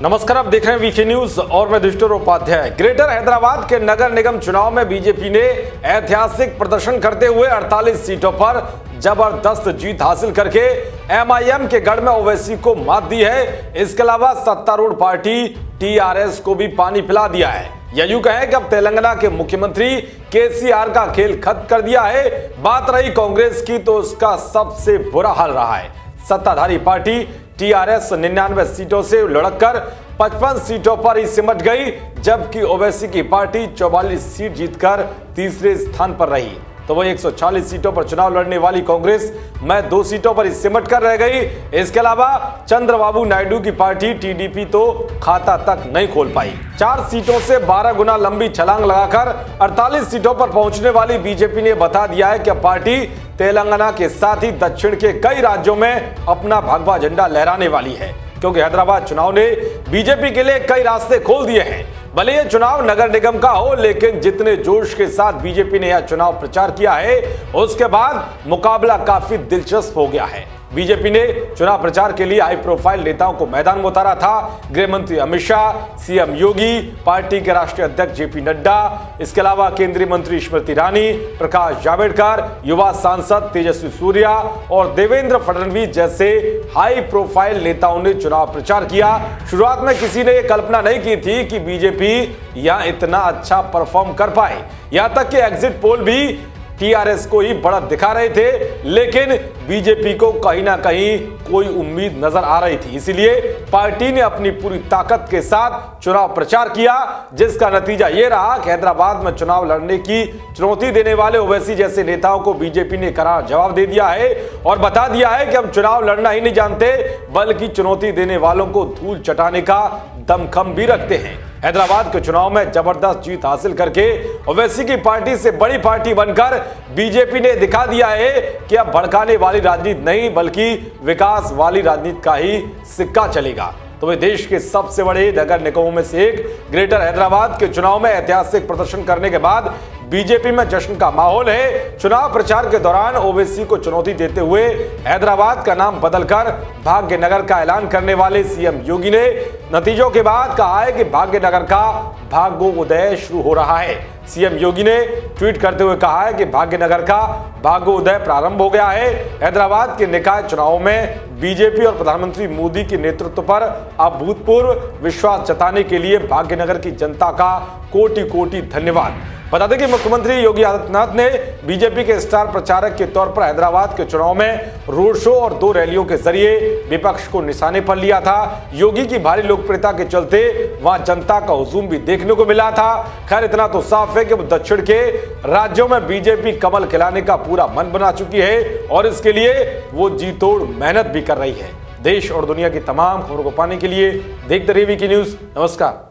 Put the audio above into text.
नमस्कार, आप देख रहे हैं वीके न्यूज और मैं दुष्टर उपाध्याय। ग्रेटर हैदराबाद के नगर निगम चुनाव में बीजेपी ने ऐतिहासिक प्रदर्शन करते हुए 48 सीटों पर जबरदस्त जीत हासिल करके एमआईएम के गढ़ में ओवैसी को मात दी है। इसके अलावा सत्तारूढ़ पार्टी टीआरएस को भी पानी पिला दिया है। या यूं कहें कि अब तेलंगाना के मुख्यमंत्री केसीआर का खेल खत्म कर दिया है। बात रही कांग्रेस की तो उसका सबसे बुरा हाल रहा है। सत्ताधारी पार्टी टीआरएस 99 सीटों से लड़कर 55 सीटों पर ही सिमट गई, जबकि ओवैसी की पार्टी 44 सीट जीतकर तीसरे स्थान पर रही। तो वही 140 सीटों पर चुनाव लड़ने वाली कांग्रेस में 2 सीटों पर ही सिमट कर रह गई। इसके अलावा चंद्रबाबू नायडू की पार्टी टीडीपी तो खाता तक नहीं खोल पाई। 4 सीटों से 12 गुना लंबी छलांग लगाकर 48 सीटों पर पहुंचने वाली बीजेपी ने बता दिया है कि पार्टी तेलंगाना के साथ ही दक्षिण के कई राज्यों में अपना भगवा झंडा लहराने वाली है, क्योंकि हैदराबाद चुनाव ने बीजेपी के लिए कई रास्ते खोल दिए हैं। भले ये चुनाव नगर निगम का हो, लेकिन जितने जोश के साथ बीजेपी ने यह चुनाव प्रचार किया है, उसके बाद मुकाबला काफी दिलचस्प हो गया है। बीजेपी ने चुनाव प्रचार के लिए हाई प्रोफाइल नेताओं को मैदान में उतारा था। गृह मंत्री अमित शाह, सीएम योगी, पार्टी के राष्ट्रीय अध्यक्ष जेपी नड्डा, इसके अलावा केंद्रीय मंत्री स्मृति ईरानी, प्रकाश जावड़ेकर, युवा सांसद तेजस्वी सूर्या और देवेंद्र फडणवीस जैसे हाई प्रोफाइल नेताओं ने चुनाव प्रचार किया। शुरुआत में किसी ने यह कल्पना नहीं की थी कि बीजेपी यहां इतना अच्छा परफॉर्म कर पाए। यहां तक कि एग्जिट पोल भी टीआरएस को ही बढ़त दिखा रहे थे, लेकिन बीजेपी को कहीं ना कहीं कोई उम्मीद नजर आ रही थी। इसलिए पार्टी ने अपनी पूरी ताकत के साथ चुनाव प्रचार किया, जिसका नतीजा यह रहा कि हैदराबाद में चुनाव लड़ने की चुनौती देने वाले ओवैसी जैसे नेताओं को बीजेपी ने करार जवाब दे दिया है और बता दिया है कि हम चुनाव लड़ना ही नहीं जानते, बल्कि चुनौती देने वालों को धूल चटाने का दमखम भी रखते हैं। हैदराबाद के चुनाव में जबरदस्त जीत हासिल करके ओवैसी की पार्टी से बड़ी पार्टी बनकर बीजेपी ने दिखा दिया है कि अब भड़काने वाली राजनीति नहीं, बल्कि विकास वाली राजनीति का ही सिक्का चलेगा। तो वे देश के सबसे बड़े नगर निगमों में से एक ग्रेटर हैदराबाद के चुनाव में ऐतिहासिक प्रदर्शन करने के बाद बीजेपी में जश्न का माहौल है। चुनाव प्रचार के दौरान ओवैसी को चुनौती देते हुए हैदराबाद का नाम बदलकर भाग्यनगर का ऐलान करने वाले सीएम योगी ने नतीजों के बाद कहा है कि भाग्यनगर का भाग्योदय शुरू हो रहा है। सीएम योगी ने ट्वीट करते हुए कहा है कि भाग्यनगर का भाग्योदय प्रारंभ हो गया है। हैदराबाद के निकाय चुनावों में बीजेपी और प्रधानमंत्री मोदी के नेतृत्व पर अभूतपूर्व विश्वास जताने के लिए भाग्यनगर की जनता का कोटि कोटि धन्यवाद। बता दें कि मुख्यमंत्री योगी आदित्यनाथ ने बीजेपी के स्टार प्रचारक के तौर पर हैदराबाद के चुनाव में रोड शो और 2 रैलियों के जरिए विपक्ष को निशाने पर लिया था। योगी की भारी लोकप्रियता के चलते वहां जनता का हुजूम भी देखने को मिला था। खैर, इतना तो साफ है कि दक्षिण के राज्यों में बीजेपी कमल खिलाने का पूरा मन बना चुकी है और इसके लिए वो जी तोड़ मेहनत भी कर रही है। देश और दुनिया की तमाम खबरों को पाने के लिए देखते रहिए वीके न्यूज। नमस्कार।